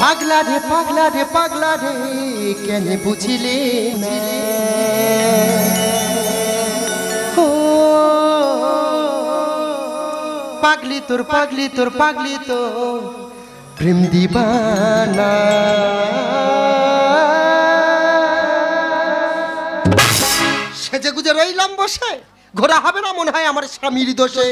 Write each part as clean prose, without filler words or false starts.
পাগলা রে পাগলা রে পাগলা রে কেন বুঝিলে না ও পাগলি তোর পাগলি তোর পাগলি তো প্রেম দিবানা সেজে গুজে রইলাম বসে ঘোরা হবে না মনে হয় আমার স্বামীর দোষে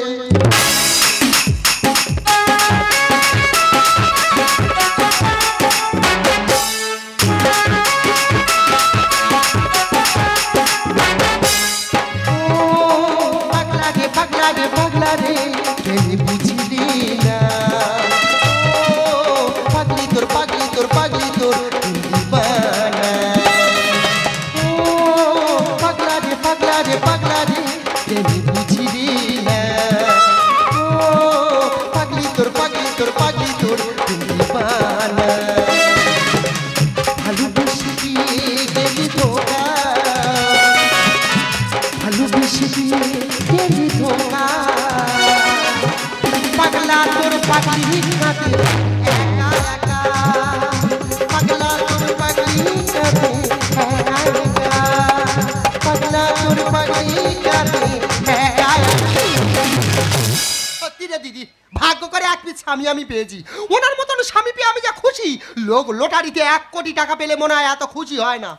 দিদি ভাগ্য করে এক পিস স্বামী আমি পেয়েছি ওনার মতন স্বামী পেয়ে আমি যা খুশি লোক লটারিতে 1 কোটি টাকা পেলে মনে হয় এত খুশি হয় না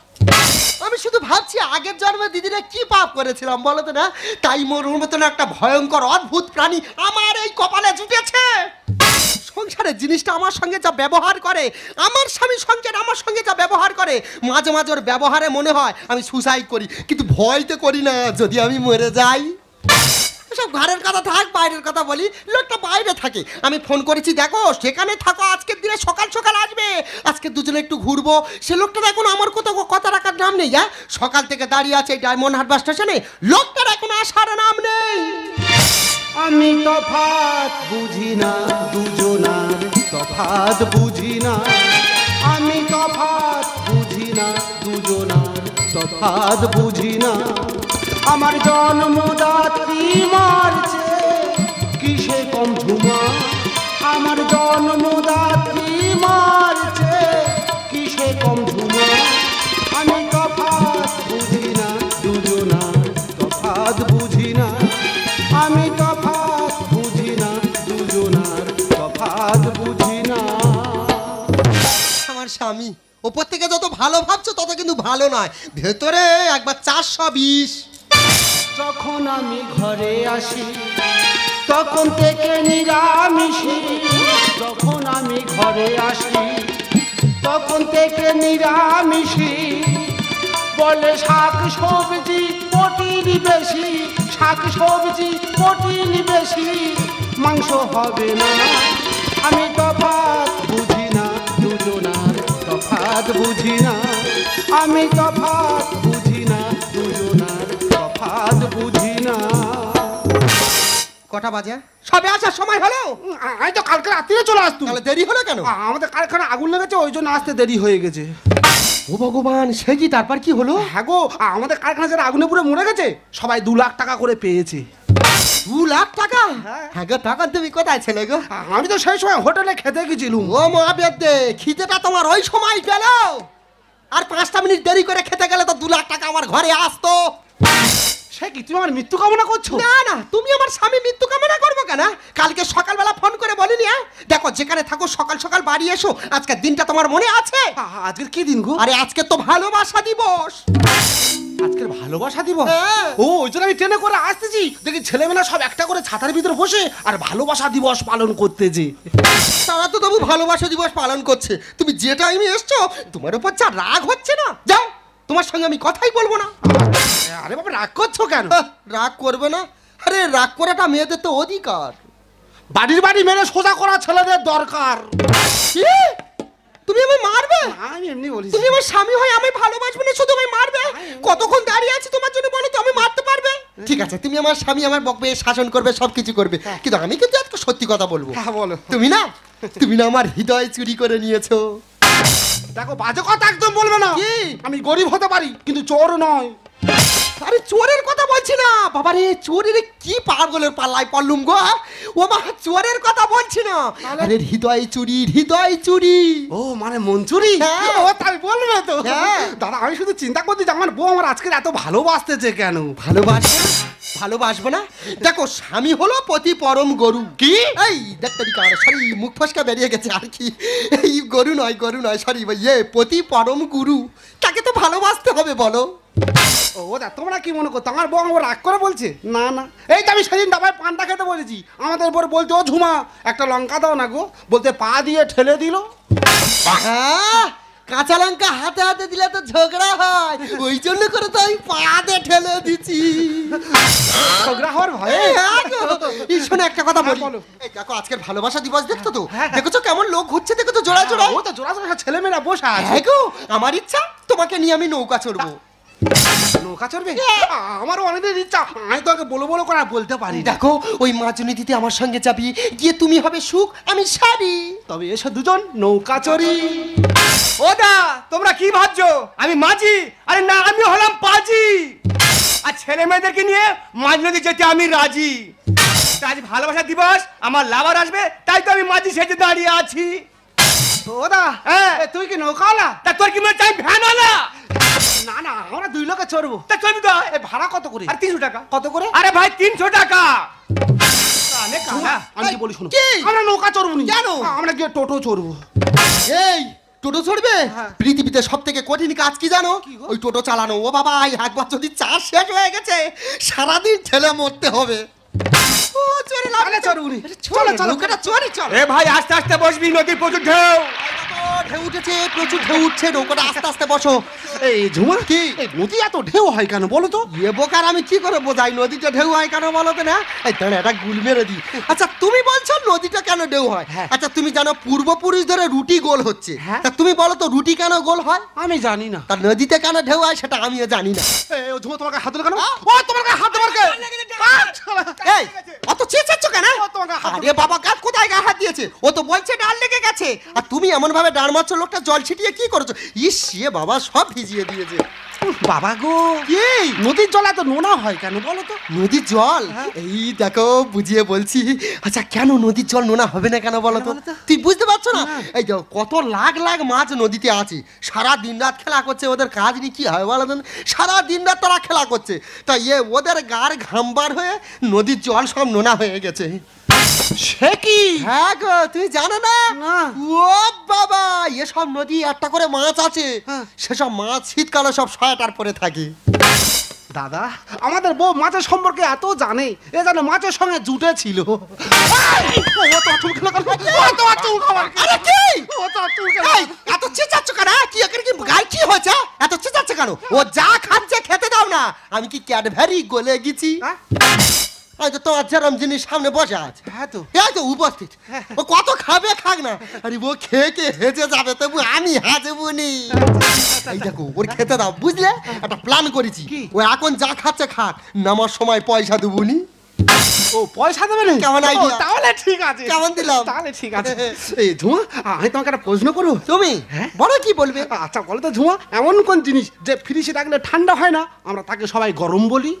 আমি শুধু ভাবছি আগের জন্মে দিদিরা কি পাপ করেছিলাম বলো তো না তাই মোর মতন একটা ভয়ঙ্কর অদ্ভুত প্রাণী আমার এই কপালে জুটেছে সংসারের জিনিসটা আমার সঙ্গে যা ব্যবহার করে আমার স্বামীর সঙ্গে আমার সঙ্গে যা ব্যবহার করে মাঝে মাঝে ওর ব্যবহারে মনে হয় আমি সুসাইড করি কিন্তু ভয়তে করি না যদি আমি মরে যাই সব ঘরের কথা থাক বাইরের কথা বলি লোকটা বাইরে থাকে আমি ফোন করেছি দেখো সেখানে থাকো আজকের দিনে সকাল সকাল আসবে আজকে দুজনে একটু ঘুরবো সে লোকটার এখন আমার কোথাও কথা রাখার নাম নেই হ্যাঁ সকাল থেকে দাঁড়িয়ে আছে ডায়মন্ড হারবার স্টেশনে লোকটার এখন আসার নাম নেই আমি তফাৎ বুঝি না দুজনার তফাৎ বুঝি না আমি তফাৎ বুঝি না দুজনার তফাৎ বুঝি না আমার জন্মদাত্রী মারছে কিসে কম ঝুমা আমার জন্মদাত্রী মারছে কিসে কম ঝুমা আমি তফাৎ বুঝি না দুজনার তফাৎ বুঝি না আমি তফাৎ বুঝি না দুজনার তফাৎ বুঝি না আমার স্বামী ওপর থেকে যত ভালো ভাবছো তত কিন্তু ভালো নয় ভেতরে একবার 420 যখন আমি ঘরে আসি তখন থেকে নিরামিষি যখন আমি ঘরে আসি তখন থেকে নিরামিষি বলে শাক সবজি প্রোটিন বেশি শাক সবজি প্রোটিন বেশি মাংস হবে না আমি তফাৎ বুঝি না দুজনার তফাৎ বুঝি না আমি তফাৎ বুঝি না দুজনার তফাৎ বুঝি না কটা বাজে সবে আসার সময় হলো আমি তো কালকে রাত্রিরে চলে আসতুম তাহলে দেরি হলো কেন আমাদের কারখানা আগুন লেগেছে ওই জন্য আসতে দেরি হয়ে গেছে ও ভগবান সে কি তারপর কি হলো হ্যাঁ গো আমাদের কারখানা যারা আগুনে পুড়ে মরে গেছে সবাই 2 লাখ টাকা করে পেয়েছে 2 লাখ টাকা হ্যাঁ গো তখন তুমি কোথায় ছিলে গো আমি তো সেই সময় হোটেলে খেতে গেছিলুম ও মহাবেদ্যে খিদেটা তোমার ওই সময় গেল আর 5টা মিনিট দেরি করে খেতে গেলে তো 2 লাখ টাকা আমার ঘরে আসতো সে কি তুমি আমার মৃত্যু কামনা করছো না না তুমি আমার স্বামী মৃত্যু কামনা করবো কেন কালকে সকালবেলা ফোন করে বলিনি দেখো যেখানে থাকো সকাল সকাল বাড়ি এসো আজকের দিনটা তোমার মনে আছে আজকের কি দিন গো আরে আজকে তো ভালোবাসা দিবস আজকের ভালোবাসা দিবস ও ওই জন্য আমি ট্রেনে করে আসতেছি দেখি ছেলেমেয়েরা সব একটা করে ছাতার ভিতরে বসে আর ভালোবাসা দিবস পালন করতেছে তারা তো তবু ভালোবাসা দিবস পালন করছে তুমি যে টাইমে এসছো তোমার উপর যা রাগ হচ্ছে না যাও তোমার সঙ্গে আমি কথাই বলবো না আরে বাবা রাগ করছো কেন রাগ করবে না আরে রাগ করাটা মেয়েদের তো অধিকার বাড়ির বাড়ি মেরে সোজা করা ছেলেদের দরকার তুমি আমায় মারবে? আমি এমনি বলি। তুমি আমার স্বামী হয়ে আমায় ভালোবাসবে না, শুধু আমায় মারবে? কতক্ষণ দাঁড়িয়ে আছি তোমার জন্য বলো তো, আমি মারতে পারবে? ঠিক আছে, তুমি আমার স্বামী, আমার বকবে, শাসন করবে, সবকিছু করবে, কিন্তু আমি কিন্তু একটা সত্যি কথা বলবো। হ্যাঁ বলো। তুমি না আমার হৃদয় চুরি করে নিয়েছো। দেখো বাজে কথা একদম বলবে না। কি? আমি গরিব হতে পারি কিন্তু চোর নয়। আরে চোরের কথা বলছি না বাবা রে, চোরের কি পাগলের পাল্লায় পড়লুম গো। ও মা, চোরের কথা বলছি না, আরে হৃদয় চুরি, হৃদয় চুরি। ও মানে মঞ্জুরি? হ্যাঁ। ও তাই বলবে তো। হ্যাঁ। দাদা আমি শুধু চিন্তা করছি যে আমার বউ আমার আজকে এত ভালোবাসতেছে কেন। ভালোবাসবো না? দেখো, স্বামী হলো পতি পরম গরু। কি? এই ডাক্তারি কার, সরি মুখ ফসকা বেরিয়ে গেছে আর কি। এই গরু নয়, সরি পতি পরম গুরু, তাকে তো ভালোবাসতে হবে বলো। ও দা তোমরা কি মনে করতো আমার বউ আমার রাগ করে বলছে? না না, এই তো আমি সেদিন দাবায় পান্তা খেতে বলেছি, আমাদের উপর বলতে ও ঝুমা একটা লঙ্কা দাও না গো, বলতে পা দিয়ে ঠেলে দিল। হ্যাঁ, কাঁচা লঙ্কা হাতে হাতে দিলে তো ঝগড়া হয়, ওই জন্য করে তো আমি পা দিয়ে ঠেলে দিচ্ছি। ঝগড়া হওয়ার ভয়ে? এই শোনো একটা কথা বলি, বলো। এই দেখো আজকের ভালোবাসা দিবস দেখতো তো, হ্যাঁ। দেখেছো কেমন লোক ঘুরছে, দেখেছো জোড়া জোড়া। ও তো জোড়া জোড়া ছেলেমেয়েরা বসে আছে। হ্যাঁ গো, আমার ইচ্ছা তোমাকে নিয়ে আমি নৌকা চড়বো। নৌকা চড়বে? আমারও অনেকদিন ইচ্ছা, আমি তোকে বলো বলো করে বলতে পারি না। দেখো ওই মাঝনদীতে আমার সঙ্গে যাবি, গিয়ে তুমি হবে সুখ, আমি শাড়ি। তবে এসো দুজন নৌকা চড়ি। ও দা, তোমরা কি ভাবছো আমি মাঝি? আরে না, আমি হলাম পাজি। আর ছেলে মেয়েদেরকে নিয়ে মাঝ নদী যেতে আমি রাজি। তা আজ ভালোবাসা দিবস, আমার লাভার আসবে, তাই তো আমি মাঝি সেজে দাঁড়িয়ে আছি। ও দা, হ্যাঁ। তুই কি নৌকাওয়ালা? তা তোর কি মনে চাই ভ্যানওয়ালা? না না, আমরা দুই লোকে চড়বো। তা চলবি তো। এ ভাড়া কত করে? আর 300 টাকা। কত করে? আরে ভাই 300 টাকা। কানে কানা। আমি কি বলি শোনো, কি? আমরা নৌকা চড়বো নি, কেন? আমরা গিয়ে টোটো চড়বো। এই টোটো চড়বে? হ্যাঁ। পৃথিবীতে সব থেকে কঠিন কাজ কি জানো? ওই টোটো চালানো। ও বাবা, একবার যদি চার্জ শেষ হয়ে গেছে, সারাদিন ঠেলে মরতে হবে। ও চড়ে লাভ তাহলে নেই। চড়বো নি। চলো চলো, নৌকাটা চড়ি চল। এ ভাই আস্তে আস্তে বসবি, নদীর প্রচুর ঢেউ। ঢেউ উঠেছে, প্রচুর ঢেউ উঠছে, নৌকাটা আস্তে আস্তে বসো। এই ঝুমা, কি? এই নদী এত ঢেউ হয় কেন বলো তো? এ বোকার, আমি কি করে বোঝাই নদীটা ঢেউ হয় কেন বলো তো? না, এই দাঁড়া, একটা গুল মেরে দিই। আচ্ছা তুমি বলছো নদীটা কেন ঢেউ হয়? হ্যাঁ। আচ্ছা তুমি জানো পূর্বপুরুষ ধরে রুটি গোল হচ্ছে, হ্যাঁ। তা তুমি বলো তো রুটি কেন গোল হয়? আমি জানি না। তার নদীতে কেন ঢেউ হয় সেটা আমিও জানি না। ও ঝুমা, তোমার গায়ে হাত দিল কেন? ও তোমার গায়ে হাত দেবার কে? এই অত চেঁচাচ্ছ কেন? ও তোমার গায়ে হাত আরে বাবা, কাজ কোথায় গায়ে হাত দিয়েছে? ও তো বলছে ডাল লেগে গেছে, আর তুমি এমন ভাবে ডাল মারছো, লোকটা জল ছিটিয়ে কি করেছো? ইস, এ বাবা সব ভিজিয়ে দিয়েছে। বাবা গো, কি? নদীর জল এত নোনা হয় কেন বলো তো? নদীর জল? এই দেখো বুঝিয়ে বলছি। আচ্ছা কেন নদীর জল নোনা হবে না কেন বলো তো? বলো তো। তুই বুঝতে পারছো না? না। এই দেখো কত লাখ লাখ মাছ নদীতে আছে, সারা দিন রাত খেলা করছে, ওদের কাজ নেই কি হয় বলো তো? সারা দিন রাত তারা খেলা করছে, তা ওদের গার ঘামবার হয়ে নদীর জল সব নোনা হয়ে গেছে। সে কি? হ্যাঁ গো, তুই জানো না? না। ও বাবা, এসব নদী একটা করে মাছ আছে, হ্যাঁ। সেসব মাছ শীতকালে সব সোয়েটার পরে থাকে। দাদা, আমাদের বউ মাছের সম্পর্কে এত জানে, এ জানে মাছের সঙ্গে জুটে ছিল। আরে কি? এই, এই, এত চেঁচাচ্ছ কেন? কি এখানে কি গায়ে কি হয়েছে? এত চেঁচাচ্ছ কেন? ও যা খাচ্ছে খেতে দাও না। আমি কি ক্যাডবেরি গলে গেছি? হ্যাঁ? হয়তো তোমার যেরম জিনিস সামনে বসে আছে, হ্যাঁ তো। এই তো উপস্থিত। ও কত খাবে খাক না, আরে ও খেয়ে খেয়ে হেজে যাবে, তবু আমি হাজবো নি। এই দেখো ওর খেতে দাও, বুঝলে? একটা প্ল্যান করেছি। কি? ও এখন যা খাচ্ছে খাক, নামার সময় পয়সা দেবো নি। ও পয়সা দেবে না? কেমন idea? ও, তাহলে ঠিক আছে। কেমন দিলাম? তাহলে ঠিক আছে। এই ঝুমা, আমি তোমাকে একটা প্রশ্ন করবো। তুমি হ্যাঁ? বলো, কি বলবে? আচ্ছা বলো তো ঝুমা, এমন কোন জিনিস যে ফ্রিজে রাখলে ঠান্ডা হয় না, আমরা তাকে সবাই গরম বলি?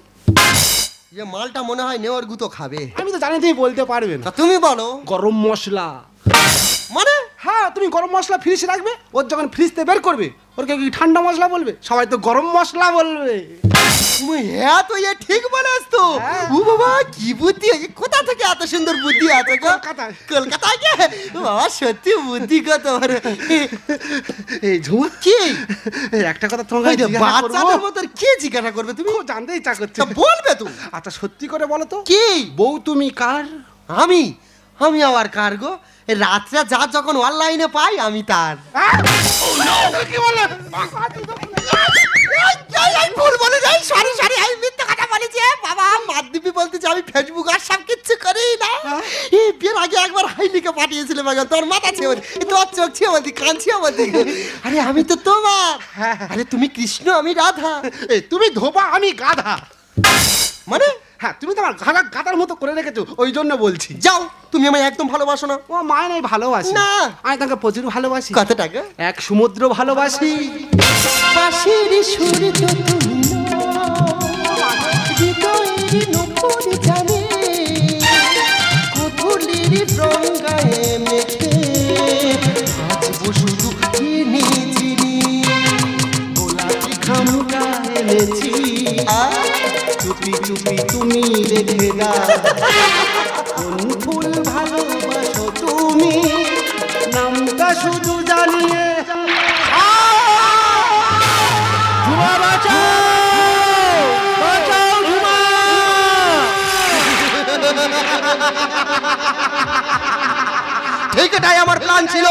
যে মালটা মনে হয় নেওয়ার গুতো খাবে। আমি তো জানি তুমি বলতে পারবে না। তা তুমি বলো। গরম মশলা। মানে হ্যাঁ, তুমি গরম মশলা ফ্রিজে রাখবে, ওর যখন ফ্রিজতে বের করবে, ওর কি ঠান্ডা মশলা বলবে? সবাই তো গরম মশলা বলবে। তুমি হ্যাঁ তো এ ঠিক বলেছ তো। হ্যাঁ। ও বাবা, কি বুদ্ধি! কোথা থেকে এত সুন্দর বুদ্ধি আছে গো? কলকাতায়। কলকাতায় কে? ও বাবা, সত্যি বুদ্ধি কত বড়। এই ঝুমা, কি? এই একটা কথা তোমাকে ওই যে জিজ্ঞাসা বাচ্চাদের করবো। মতো কি জিজ্ঞাসা করবে তুমি? খুব জানতে ইচ্ছা করছে। তা বলবে তুমি। আচ্ছা সত্যি করে বলো তো, কি? বউ তুমি কার? আমি আমি আবার কার গো? এই রাত্রে যা যখন অনলাইনে পাই আমি তার। কি বলে? ভুল বলে যাই, সরি সরি, আমি মিথ্যে কথা বলেছি। বাবা মাধ্যমিক বলতে যে আমি ফেসবুক আর সব কিচ্ছু করি না। এই বিয়ের আগে একবার হাইলিকে পাঠিয়েছিল বাগান, তোর মাথা ছেয়ে বলছি, তোর চোখ ছেয়ে বলছি, কান ছেয়ে বলছি। আরে আমি তো তোমার, আরে তুমি কৃষ্ণ আমি রাধা। তুমি ধোপা আমি গাধা। মানে হ্যাঁ, তুমি তোমার গাধার মতো করে রেখেছো, ওই জন্য বলছি। যাও, তুমি আমায় একদম ভালোবাসো না। ও মায় নাই ভালোবাসি না। আমি তাকে প্রচুর ভালোবাসি। কত টাকা? এক সমুদ্র ভালোবাসি। পাশের সূর্য তুমি হৃদয়ের নূপুর জানে, কুতুলের রং গায়ে মেখে আজব শুধু চিনি চিনি, গোলাপি খামটা এনেছি চুপি চুপি তুমি রেখে দাও, কোন ফুল ভালোবাসো তুমি নামটা শুধু জানিয়ে। ঝুমা বাঁচাও, বাঁচাও ঝুমা। ঠিক এটাই আমার প্ল্যান ছিল।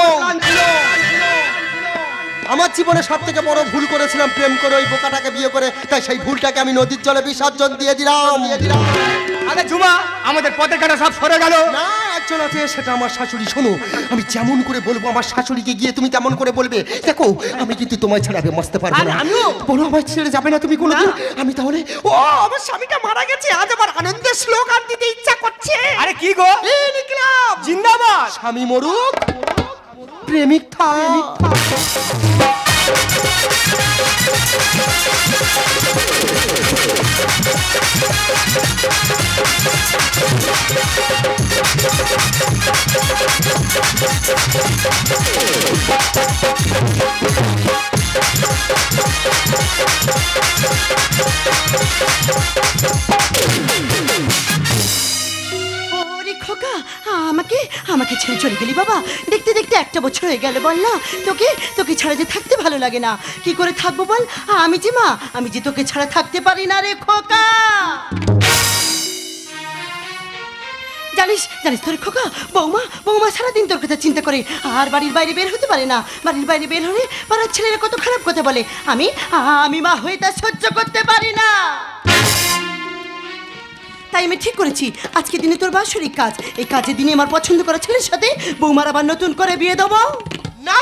আমার জীবনে সব থেকে বড় ভুল করেছিলাম প্রেম করে ওই বোকাটাকে বিয়ে করে, তাই সেই ভুলটাকে আমি নদীর জলে বিসর্জন দিয়ে দিলাম। আরে ঝুমা, আমাদের পথের কাটা সব সরে গেল। না, একজন আছে, সেটা আমার শাশুড়ি। শোনো, আমি যেমন করে বলবো আমার শাশুড়িকে গিয়ে তুমি তেমন করে বলবে। দেখো, আমি কিন্তু তোমায় ছাড়া মস্তে পারবো না। আমিও বলো, আমায় ছেড়ে যাবে না তুমি কোনোদিন? আমি তাহলে, ও আমার স্বামীটা মারা গেছে, আজ আমার আনন্দের স্লোগান দিতে ইচ্ছা করছে। আরে কি গো, এই নিকলাম জিন্দাবাদ। স্বামী মরুক, প্রেমিক থাক। ওরে খোকা, আমাকে আমাকে ছেড়ে চলে গেলি বাবা। দেখতে দেখতে একটা বছর হয়ে গেল, বল না, তোকে তোকে ছাড়া যে থাকতে ভালো লাগে না। কি করে থাকবো বল? আমি যে মা, আমি যে তোকে ছাড়া থাকতে পারি না রে খোকা। জানিস জানিস তোর খোকা, বৌমা বৌমা সারাদিন তোর কথা চিন্তা করে, আর বাড়ির বাইরে বের হতে পারে না। বাড়ির বাইরে বের হলে পাড়ার ছেলেরা কত খারাপ কথা বলে। আমি আমি মা হয়ে তা সহ্য করতে পারি না। তাই আমি ঠিক করেছি, আজকে দিনে তোর বাৎসরিক কাজ, এই কাজের দিনে আমার পছন্দ করা ছেলের সাথে বৌমার আবার নতুন করে বিয়ে দেবো। না,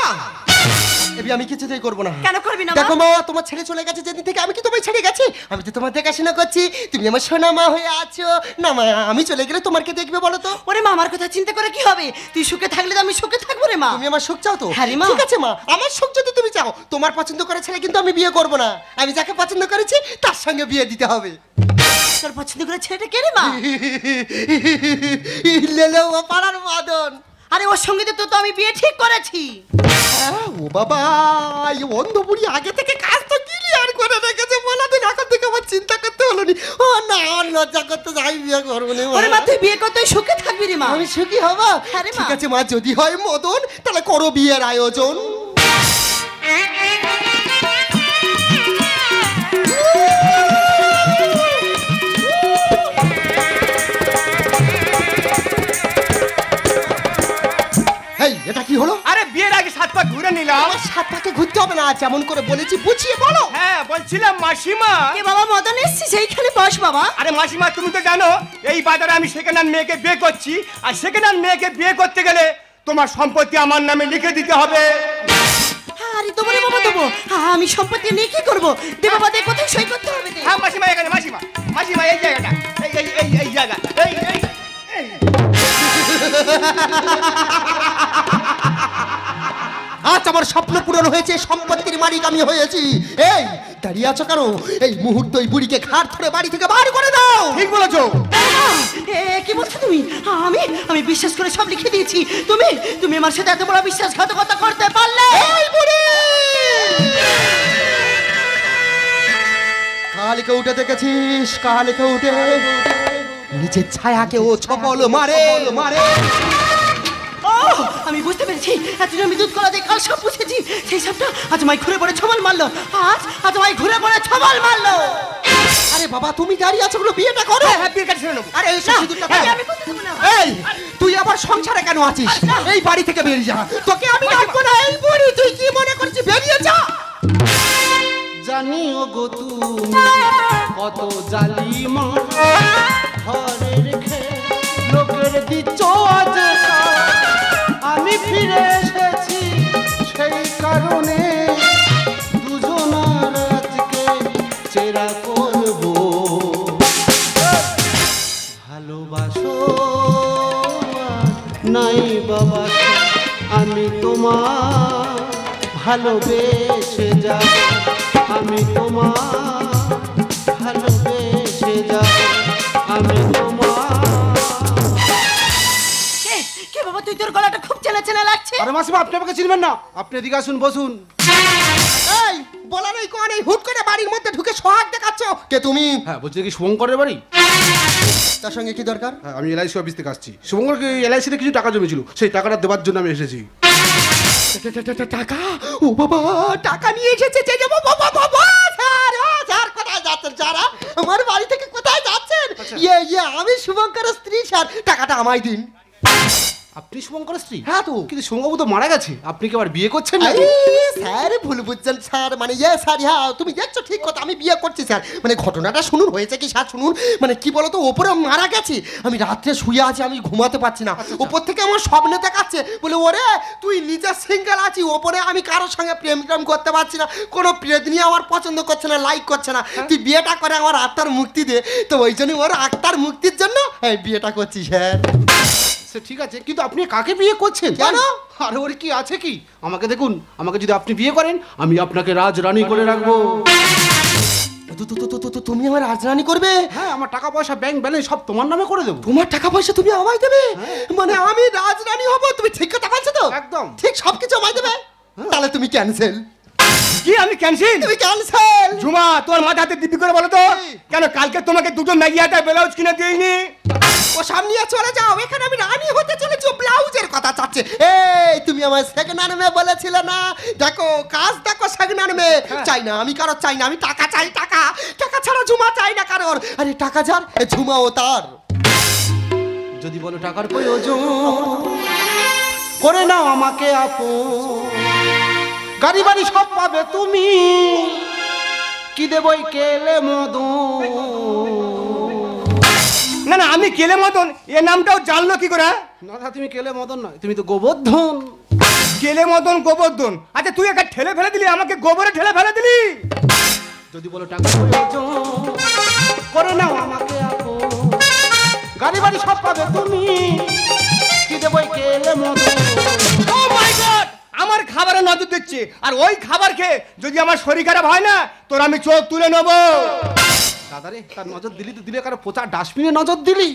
এবি আমি কিছুতেই করবো না। কেন করবি না? দেখো মা, তোমার ছেড়ে চলে গেছে যেদিন থেকে, আমি কি তোমায় ছেড়ে গেছি? আমি তো তোমার দেখাশোনা করছি, তুমি আমার সোনা মা হয়ে আছো। না মা, আমি চলে গেলে তোমার কে দেখবে বলো তো? ওরে মা, আমার কথা চিন্তা করে কি হবে? তুই সুখে থাকলে তো আমি সুখে থাকবো রে মা। তুমি আমার সুখ চাও তো? হ্যাঁ রে মা। ঠিক আছে মা, আমার সুখ যদি তুমি চাও, তোমার পছন্দ করে ছেলে কিন্তু আমি বিয়ে করবো না। আমি যাকে পছন্দ করেছি তার সঙ্গে বিয়ে দিতে হবে। তোর পছন্দ করে ছেলেটা কে রে মা? লেলে ও পাড়ার মাদন। আরে ওর সঙ্গে তো তো আমি বিয়ে ঠিক করেছি। ও বাবা, এই অন্ধ বুড়ি আগে থেকে কাজ তো ক্লিয়ার করে রেখেছে, বলা দিন এখন থেকে আমার চিন্তা করতে হলো নি। ও না, আমার লজ্জা করতে যাই, বিয়ে করবো না। ওরে মা, তুই বিয়ে করতে সুখে থাকবি রে মা। আমি সুখী হব? হ্যাঁ রে মা। ঠিক আছে মা, যদি হয় মদন তাহলে করো বিয়ের আয়োজন। এই, এটা কি হলো? আরে বিয়ের আগে 7 পা ঘুরে নিলাম। আমার সাত পাকে ঘুরতে হবে না, যেমন করে বলেছি বুঝিয়ে বলো। হ্যাঁ, বলছিলাম মাসিমা। এ বাবা, মদন এসছি, সেইখানে বস বাবা। আরে মাসিমা, তুমি তো জানো এই বাজারে আমি সেকেন্ড হ্যান্ড মেয়েকে বিয়ে করছি, আর সেকেন্ড হ্যান্ড মেয়েকে বিয়ে করতে গেলে তোমার সম্পত্তি আমার নামে লিখে দিতে হবে। আরে তোমার বাবা দেবো, আমি সম্পত্তি নিয়ে কি করবো? দে বাবা, দে, কোথায় সই করতে হবে? দে। হ্যাঁ মাসিমা, এখানে মাসিমা, মাসিমা এই জায়গাটা, এই এই এই এই জায়গা, এই এই আজ আমার স্বপ্ন পূরণ হয়েছে, সম্পত্তির মালিক আমি হয়েছি। এই দাঁড়িয়ে আছো কেন? এই মুহূর্তে ওই বুড়িকে ঘাট ধরে বাড়ি থেকে বার করে দাও। ঠিক বলেছো। কি বলছো তুমি? আমি আমি বিশ্বাস করে সব লিখে দিয়েছি। তুমি তুমি আমার সাথে এত বড় বিশ্বাসঘাতকতা করতে পারলে? এই বুড়ি, কালকে উঠে দেখেছিস? কালকে উঠে নিজের ছায়াকে ও ছপল মারে মারে। ও, আমি বুঝতে পেরেছি, এতদিন আমি দুধ কলা দিয়ে কাল সব বুঝেছি। সেই সবটা আজ আমায় ঘুরে পড়ে ছবল মারলো। আজ আজ আমায় ঘুরে পড়ে ছবল মারলো। আরে বাবা, তুমি দাঁড়িয়ে আছো, গুলো বিয়েটা করো। হ্যাঁ, বিয়ে কাটে নেবো। আরে এই না, সিঁদুরটা এই দাও। আমি করতে দেবো না। এই, তুই আবার সংসারে কেন আছিস? এই বাড়ি থেকে বেরিয়ে যা, তোকে আমি রাখবো না। এই বুড়ি, তুই কি মনে করছিস? বেরিয়ে যা। জানিও গো তুমি কত জালিমা, ঘরে রেখে লোকের ভালোবাসো নাই বাবা, আমি তোমার ভালোবেসে যাব, আমি তোমার ভালোবেসে যাব, আমি তোমার। কে বাবা, তুই তোর গলাটা খুব চেনা চেনা লাগছে। আরে মাসিমা, আপনি আমাকে চিনবেন না? আপনি এদিকে আসুন, বসুন। এই বলা নেই কোয়া নেই, হুট করে বাড়ির মধ্যে ঢুকে সোহাগ দেখাচ্ছ। কে তুমি? হ্যাঁ, বলছি কি শুভঙ্করের বাড়ি? তার সঙ্গে কি দরকার? হ্যাঁ, আমি এলআইসি অফিস থেকে আসছি। শুভঙ্করকে এলআইসিতে কিছু টাকা জমেছিল, সেই টাকাটা দেওয়ার জন্য আমি এসেছি। টাকা? ও বাবা, টাকা নিয়ে এসেছে। যে বাবা বাবা, স্যার স্যার কোথায় যাচ্ছেন স্যার? আমার বাড়ি থেকে কোথায় যাচ্ছেন? আমি শুভঙ্করের স্ত্রী স্যার, টাকাটা আমায় দিন। আপনি শুভঙ্করের স্ত্রী? হ্যাঁ তো। কিন্তু শুভঙ্কবাবু তো মারা গেছে, আপনি কি আবার বিয়ে করছেন না? স্যার ভুল বুঝছেন স্যার, মানে স্যার, হ্যাঁ তুমি দেখছো ঠিক কথা, আমি বিয়ে করছি স্যার। মানে ঘটনাটা শুনুন, হয়েছে কি স্যার শুনুন। মানে কি বলতো, ওপরে মারা গেছে, আমি রাত্রে শুয়ে আছি, আমি ঘুমাতে পারছি না। ওপর থেকে আমার স্বপ্নে দেখাচ্ছে, বলে ওরে তুই নিজে সিঙ্গেল আছি, ওপরে আমি কারোর সঙ্গে প্রেম টেম করতে পারছি না, কোনো প্রেমী আমার পছন্দ করছে না, লাইক করছে না, তুই বিয়েটা করে আমার আত্মার মুক্তি দে। তো ওই জন্য ওর আত্মার মুক্তির জন্য বিয়েটা করছি স্যার। সে ঠিক আছে, কিন্তু আপনি কাকে বিয়ে করছেন? কেন? আরে ওর কি আছে কি? আমাকে দেখুন, আমাকে যদি আপনি বিয়ে করেন, আমি আপনাকে রাজরানী করে রাখবো। তুমি আমার রাজরানী করবে? হ্যাঁ, আমার টাকা পয়সা, ব্যাংক ব্যালেন্স সব তোমার নামে করে দেবো। তোমার টাকা পয়সা তুমি আমায় দেবে? মানে আমি রাজরানী হব? তুমি ঠিক কথা বলছো তো? একদম ঠিক, সবকিছু আমায় দেবে? তাহলে তুমি ক্যান্সেল। কি আমি ক্যান্সেল? তুমি ক্যান্সেল। ঝুমা, তোমার মাথাতে দিব্যি করে বলো তো, কেন কালকে তোমাকে দুটো ম্যাগি আটা ব্লাউজ কিনে দিইনি? ও সামনে চলে যাও, এখানে আমি রানী হতে চলেছি, ব্লাউজের কথা চাচ্ছে। এই তুমি আমার সেকেন্ড আর্মে বলেছিলে না? দেখো কাজ দেখো, সেকেন্ড আর্মে। চাই না আমি কারোর, চাই না আমি, টাকা চাই, টাকা। টাকা ছাড়া ঝুমা চাই না কারোর। আরে টাকা যার, ঝুমাও তার। যদি বলো টাকার প্রয়োজন, করে নাও আমাকে আপন, গাড়ি বাড়ি সব পাবে তুমি, কি দেবই কেলে মদন। না না, আমি কেলে মতন এ নামটাও জানলো কি করে? না, তুমি কেলে মদন নয়, তুমি তো গোবর্ধন। কেলে মতন গোবর্ধন? আচ্ছা তুই একা ঠেলে ফেলে দিলি, আমাকে গোবরে ঠেলে ফেলে দিলি। যদি বলো টাকার প্রয়োজন, করে নাও আমাকে আপন, গাড়ি বাড়ি সব পাবে তুমি, কি দেবই কেলে মদন। ও মাই গড, আমার খাবারে নজর দিচ্ছে, আর ওই খাবার খেয়ে যদি আমার শরীর খারাপ হয় না, তোর আমি চোখ তুলে নেবো। দাদারে, তার নজর দিলি তো দিলে, কারো পচা ডাস্টবিনে নজর দিলি।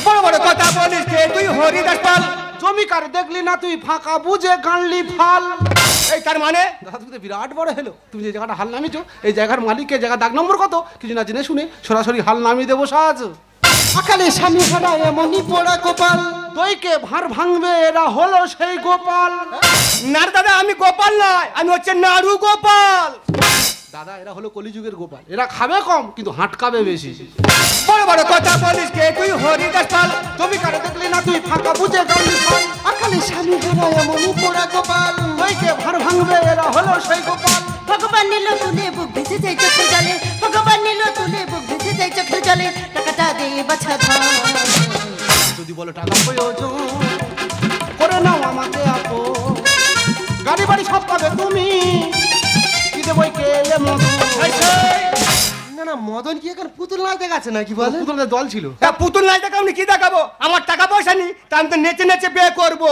বড় বড় কথা বলিস কে তুই, হরিদাস পাল? জমিকার দেখলি না তুই, ফাঁকা বুঝে গানলি ফাল। এই তার মানে? দাদা তুমি তো বিরাট বড় হলো, তুমি যে জায়গাটা হাল নামিয়েছো, এই জায়গার মালিকের জায়গা দাগ নম্বর কত কিছু না জেনে শুনে সরাসরি হাল নামিয়ে দেবো সাজ। সকালে স্বামী হারা এমনই পোড়া গোপাল, দইকে ভাঁড় ভাঙবে এরা হলো সেই গোপাল। না দাদা, আমি গোপাল নয়, আমি হচ্ছে নাড়ু গোপাল। দাদা এরা হলো কলিযুগের গোপাল, এরা খাবে কম কিন্তু হাঁটকাবে বেশি। বড় বড় কথা বলিস কে তুই, হরিদাস পাল? জমিকারে দেখলি না তুই, ফাঁকা বুঝে গানলি ফাল। সকালে স্বামী হারা এমনই পোড়া গোপাল, দইকে ভাঁড় ভাঙবে এরা হলো সেই গোপাল। ভগবান নিল তুলে বুক ভেসে যায় চোখের জলে, ভগবান নিল তুলে বুক ভেসে যায় চোখের জলে, টাকাটা দে বাছা ধর। যদি বলো টাকা প্রয়োজন, করে নাও আমাকে আপন, গাড়ি বাড়ি সব পাবে তুমি, কি দেবই কেলে মদন। না না, মদন কি এখন পুতুল নাচ দেখাচ্ছে নাকি বলে? পুতুলের দল ছিল। তা পুতুল নাই দেখাও, কি দেখাবো? আমার টাকা পয়সা নেই, তা আমি তো নেচে নেচে বিয়ে করবো।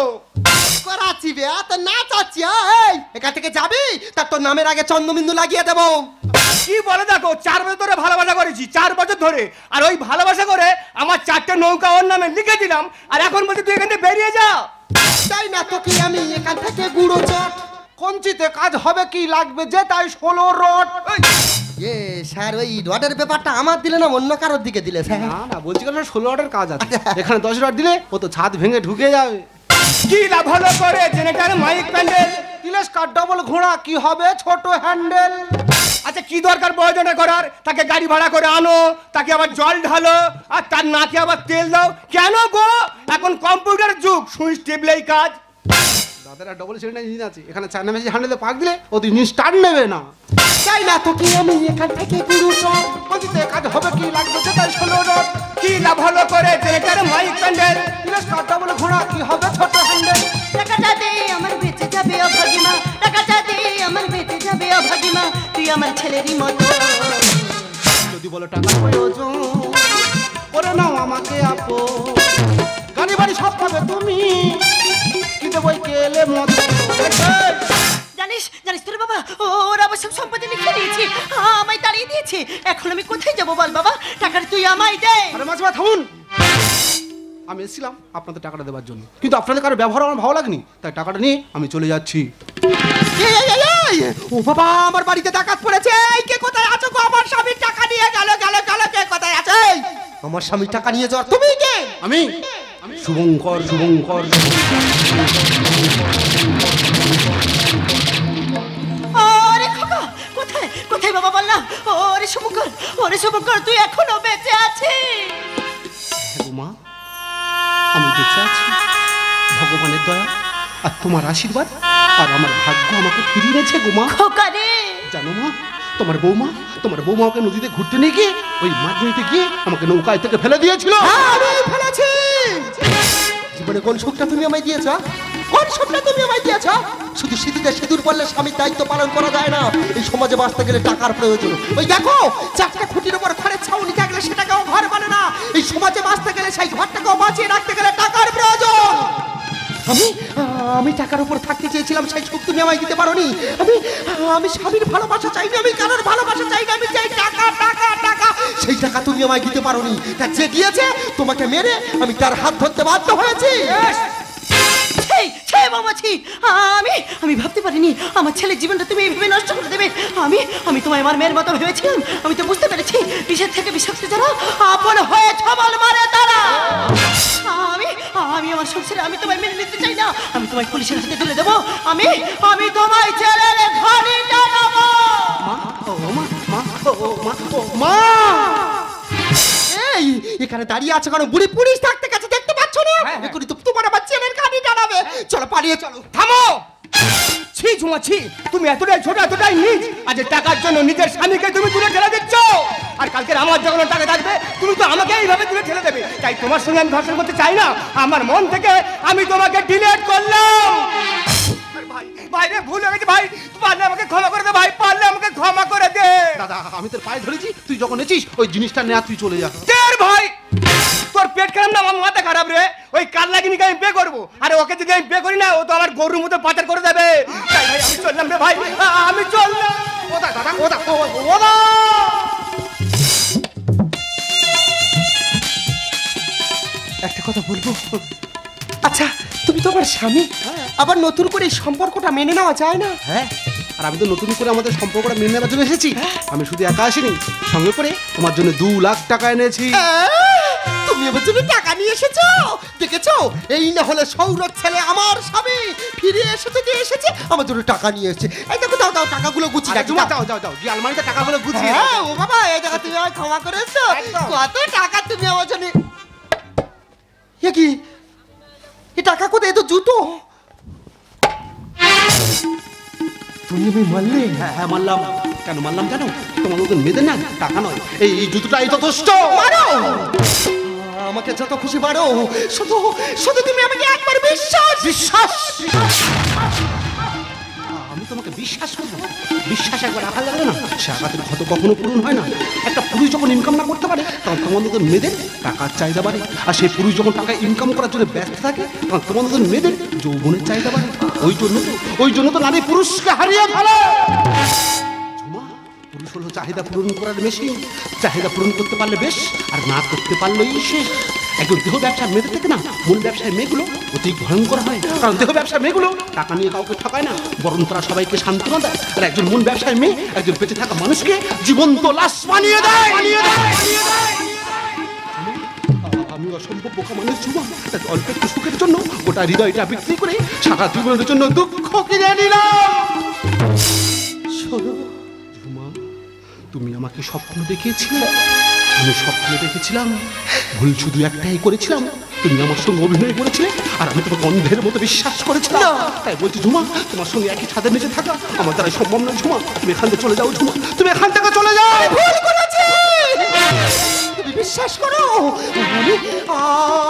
করাচ্ছি বে, তো নাচাচ্ছি। এই এখান থেকে যাবি, তার তোর নামের আগে চন্দ্রবিন্দু লাগিয়ে দেবো। কি বলে দেখো, 4 বছর ধরে ভালোবাসা করেছি, 4 বছর ধরে, আর ওই ভালোবাসা করে আমার 4টে নৌকা ওর নামে লিখে দিলাম, আর এখন বলছি তুই এখান থেকে বেরিয়ে যা। তাই না তো কি আমি এখান থেকে গুঁড়ো চট। কঞ্চিতে কাজ হবে কি লাগবে যে তাই 16 রড। স্যার ওই রডের ব্যাপারটা আমার দিলে না অন্য কারোর দিকে দিলে স্যার? না না, বলছি কেন, 16 রডের কাজ আছে, এখানে 10 রড দিলে ও তো ছাদ ভেঙে ঢুকে যাবে। কি লাভ হলো করে জেনারেটর মাইক প্যান্ডেল? তিলেশ কার ডবল ঘোড়া কি হবে ছোট হ্যান্ডেল। আচ্ছা কি দরকার প্রয়োজনটা করার? তাকে গাড়ি ভাড়া করে আনো, তাকে আবার জল ঢালো, আর তার নাকে আবার তেল দাও। কেন গো? এখন কম্পিউটার যুগ, সুইচ টিপলেই কাজ। দাদারা ডবল সিলিন্ডার ইঞ্জিন আছে, এখানে চায়না মেশিন হ্যান্ডেলে পাক দিলে ও তো ইঞ্জিন স্টার্ট নেবে না। তাই না তো কি আমি এখান থেকে গুঁড়ো চট। কঞ্চিতে কাজ হবে কি লাগবে যে তাই 16 রড। কি লাভ হলো করে জেনারেটর মাইক প্যান্ডেল? তিলেশ কার ডবল ঘোড়া কি হবে ছোট হ্যান্ডেল। টাকাটা দে আমার বেঁচে যাবে অভাগিমা, টাকাটা দে আমার বেঁচে যাবে অভাগিমা, তুই আমার ছেলেরই মতো। যদি বলো টাকা প্রয়োজন, করে নাও আমাকে আপো, গাড়ি বাড়ি সব পাবে তুমি, কি দেবো এই কেলে মতো। জানিস জানিস তোর বাবা ওরা আমার সব সম্পত্তি লিখে দিয়েছে, আমায় দাঁড়িয়ে দিয়েছে। এখন আমি কোথায় যাবো বল বাবা? টাকাটা তুই আমায় দে। আরে মাঝে থামুন, আমি এসেছিলাম আপনাদের টাকাটা দেওয়ার জন্য, কিন্তু আপনাদের কারো ব্যবহার আমার ভালো লাগেনি, তাই টাকাটা নিয়ে আমি চলে যাচ্ছি। ও বাবা, আমার বাড়িতে ডাকাত পড়েছে। এই কে কোথায় আছো গো? আমার স্বামীর টাকা নিয়ে গেল গেল গেল, কে কোথায় আছে? আমার স্বামীর টাকা নিয়ে যাওয়ার তুমি কে? আমি শুভঙ্কর, শুভঙ্কর। আরে খোকা, কোথায় কোথায় বাবা বল না? ওরে শুভঙ্কর, ওরে শুভঙ্কর, তুই এখনো বেঁচে আছিস? হ্যাঁ মা, আমি বেঁচে আছি ভগবানের দয়া আর তোমার আশীর্বাদ, আর আমার ভাগ্য আমাকে ফিরিয়ে এনেছে গো মা। খোকা রে, জানো মা, তোমার বৌমা আমাকে নদীতে ঘুরতে নিয়ে গিয়ে ওই মাছ নদীতে গিয়ে আমাকে নৌকায় থেকে ফেলে দিয়েছিল। আমি ফেলেছি। জীবনে কোন সুখটা তুমি আমায় দিয়েছ? কোন সুখটা তুমি আমায় দিয়েছ? শুধু সিঁথিতে সিঁদুর পড়লে স্বামীর দায়িত্ব পালন করা যায় না। এই সমাজে বাঁচতে গেলে টাকার প্রয়োজন। ওই দেখো, চারটা খুঁটির উপর ঘরের ছাউনি থাকলে সেটাকেও ঘর বলে না। এই সমাজে বাঁচতে গেলে সেই ঘরটাকেও বাঁচিয়ে রাখতে গেলে টাকার প্রয়োজন। আমি টাকার উপর থাকতে চেয়েছিলাম, সেই সুখ তুমি আমায় দিতে পারোনি। আমি স্বামীর ভালোবাসা চাইনি, আমি কারোর ভালোবাসা চাই না, আমি চাই টাকা টাকা টাকা। সেই টাকা তুমি আমায় দিতে পারোনি, তা যে দিয়েছে তোমাকে মেরে আমি তার হাত ধরতে বাধ্য হয়েছি। আমি ভাবতে পারিনি আমার ছেলের জীবনটা তুমি এইভাবে নষ্ট করে দেবে। আমি তোমায় আমার মেয়ের মতো ভেবেছিলাম। আমি তো বুঝতে পেরেছি বিষের থেকে বিষাক্ত যারা আপন হয়ে ছবল মারে তারা। আমি আমার সংসারে আমি তোমায় মেনে নিতে চাই না। আমি তোমায় পুলিশের হাতে তুলে দেবো। আমি তোমায় ছেলের ঘরে জানাবো। মা, এই এখানে দাঁড়িয়ে আছে কারণ বুড়ি পুলিশ থাকতে গেছে, দেখতে পাচ্ছ না? এখনই তো তোমার আবার ছেলের ঘানি জানাবে। চলো পালিয়ে চলো। থামো! ছি ঝুমা ছি, তুমি এতটাই ছোট, এতটাই নিচ, আজ টাকার জন্য নিজের স্বামীকে তুমি দূরে ঠেলে দিচ্ছ। আর কালকের আমার যখন টাকা থাকবে তুমি তো আমাকে এইভাবে দূরে ঠেলে দেবে। তাই তোমার সঙ্গে আমি ঘর্ষণ করতে চাই না। আমার মন থেকে আমি তোমাকে ডিলিট করলাম। ভাই ভাই রে, ভুল হয়ে গেছে ভাই, পারলে আমাকে ক্ষমা করে দে ভাই, পারলে আমাকে ক্ষমা করে দে। দাদা আমি তোর পায়ে ধরেছি, তুই যখন এসেছিস ওই জিনিসটা নেয়া, তুই চলে যা। তের ভাই, তোর পেট খারাপ না আমার মাথা খারাপ রে? ওই কাল্লাগিনিকে আমি বিয়ে করবো, আরে ওকে যদি আমি বিয়ে করি না, ও তো আমার গরুর মতো পাচার করে দেবে। তাই ভাই আমি চললাম রে ভাই, আমি চললাম। ওদা দাদা, ওদা ওদা। একটা কথা বলবো? আচ্ছা, তুমি তো আমার স্বামী, আবার নতুন করে এই সম্পর্কটা মেনে নেওয়া যায় না? হ্যাঁ, আর আমি তো নতুন করে আমাদের সম্পর্কটা মেনে নেওয়ার জন্য এসেছি। আমি শুধু একা আসিনি, সঙ্গে করে তোমার জন্য 2 লাখ টাকা এনেছি। তুমি আমার জন্য টাকা নিয়ে এসেছো? দেখেছো, এই না হলে সৌরভ ছেলে আমার স্বামী ফিরে এসেছে, যে এসেছে আমার জন্য টাকা নিয়ে এসেছে। এই দেখো, দাও দাও টাকাগুলো গুছিয়ে রাখো। যাও যাও যাও, যে আলমারিতে টাকাগুলো গুছিয়ে হ্যাঁ ও বাবা, এই দেখো তুমি আমায় ক্ষমা করেছো। কত টাকা তুমি আমার জন্য। এ কি, এ টাকা কোথায়? এ তো জুতো। তুমি আমি মারলে? হ্যাঁ মানলাম। কেন মানলাম জানো? তোমার মতন মেয়েদের না টাকা নয়, এই জুতোটাই যথেষ্ট। মারো আমাকে যত খুশি মারো, শুধু শুধু তুমি আমাকে একবার বিশ্বাস বিশ্বাস আমি তোমাকে বিশ্বাস করবো? বিশ্বাস একবার রাখা যাবে না, সে আঘাতের ক্ষত কখনো পূরণ হয় না। একটা পুরুষ যখন ইনকাম না করতে পারে তখন তোমার মতন মেয়েদের টাকার চাহিদা বাড়ে, আর সেই পুরুষ যখন টাকা ইনকাম করার জন্য ব্যস্ত থাকে তখন তোমার মতন মেয়েদের যৌবনের চাহিদা বাড়ে। ওই জন্য তো নারী পুরুষকে হারিয়ে ফেলে। পুরুষ হলো চাহিদা পূরণ করার মেশিন। চাহিদা পূরণ করতে পারলে বেশ, আর না করতে পারলেই শেষ। একজন দেহ ব্যবসার মেয়েদের থেকে না মূল ব্যবসায় মেয়েগুলো অতি ভয়ঙ্কর হয়। কারণ দেহ ব্যবসার মেয়েগুলো টাকা নিয়ে কাউকে ঠকায় না, বরং তারা সবাইকে সান্ত্বনা দেয়। আর একজন মূল ব্যবসায় মেয়ে একজন বেঁচে থাকা মানুষকে জীবন্ত লাশ বানিয়ে দেয়। আমি অসম্ভব বোকা মানুষ ঝুমা, তাই অল্প একটু সুখের জন্য গোটা হৃদয়টা বিক্রি করে সারা জীবনের জন্য দুঃখ কিনে নিলাম। শোনো ঝুমা, তুমি আমাকে স্বপ্ন দেখিয়েছিলে, আমি স্বপ্ন দেখেছিলাম। ভুল শুধু একটাই করেছিলাম, তুমি আমার সঙ্গে অভিনয় করেছিলে আর আমি তোমাকে অন্ধের মতো বিশ্বাস করেছিলাম। তাই বলছি ঝুমা, তোমার সঙ্গে একই ছাদের নিচে থাকা আমার দ্বারা সম্ভব নয়। ঝুমা তুমি এখান থেকে চলে যাও। ঝুমা তুমি এখান থেকে চলে যাও। ভুল করেছি, তুমি বিশ্বাস করো।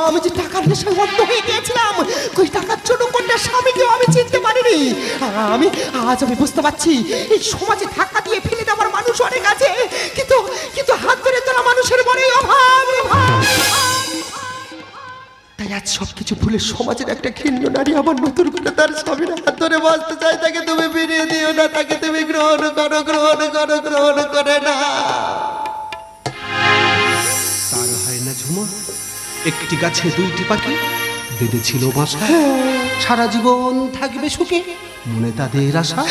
আমি যে টাকার নেশায় অন্ধ হয়ে গিয়েছিলাম, ওই টাকার জন্য কোনটা স্বামীকেও আমি চিনতে পারিনি। আজ আমি বুঝতে পারছি, এই সমাজে ধাক্কা দিয়ে ফেলে দেওয়ার মানুষ অনেক আছে, কিন্তু হাত ধরে তোলা মানুষের বড়ই অভাব। আজ সবকিছু ভুলে সমাজের একটা ঘৃণ্য নারী আবার নতুন করে তার স্বামীর হাত ধরে বাঁচতে চায়, তাকে তুমি ফিরিয়ে দিও না, তাকে তুমি গ্রহণ করো, গ্রহণ করো, গ্রহণ করে না। তার হয় না ঝুমা, একটি গাছে দুইটি পাখি বেঁধেছিল বাসা, সারা জীবন থাকবে সুখে মনে তাদের আশা।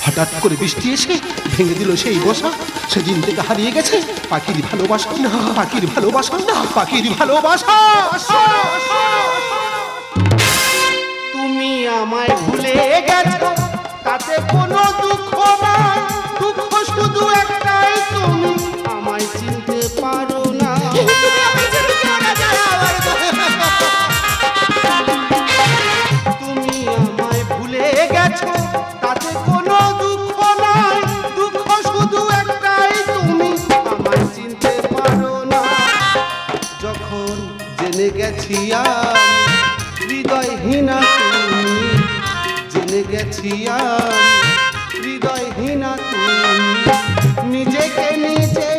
হঠাৎ করে বৃষ্টি এসে ভেঙে দিল সেই বসা, সেদিন থেকে হারিয়ে গেছে পাখির ভালোবাসা, না পাখির ভালোবাসা, না পাখির ভালোবাসা। তুমি আমায় ভুলে গেছো তাতে কোনো দুঃখ নাই, দুঃখ শুধু একটাই, তুমি আমায় চিনতে পারো না। তুমি আমায় ভুলে গেছো তাতে কোনো দুঃখ নাই, দুঃখ শুধু একটাই, তুমি আমায় চিনতে পারো না। যখন জেনে গেছি আমি হৃদয়হীনা, তুমি জেনে গেছি আমি হৃদয়হীনা, তুমি নিজেকে নিজে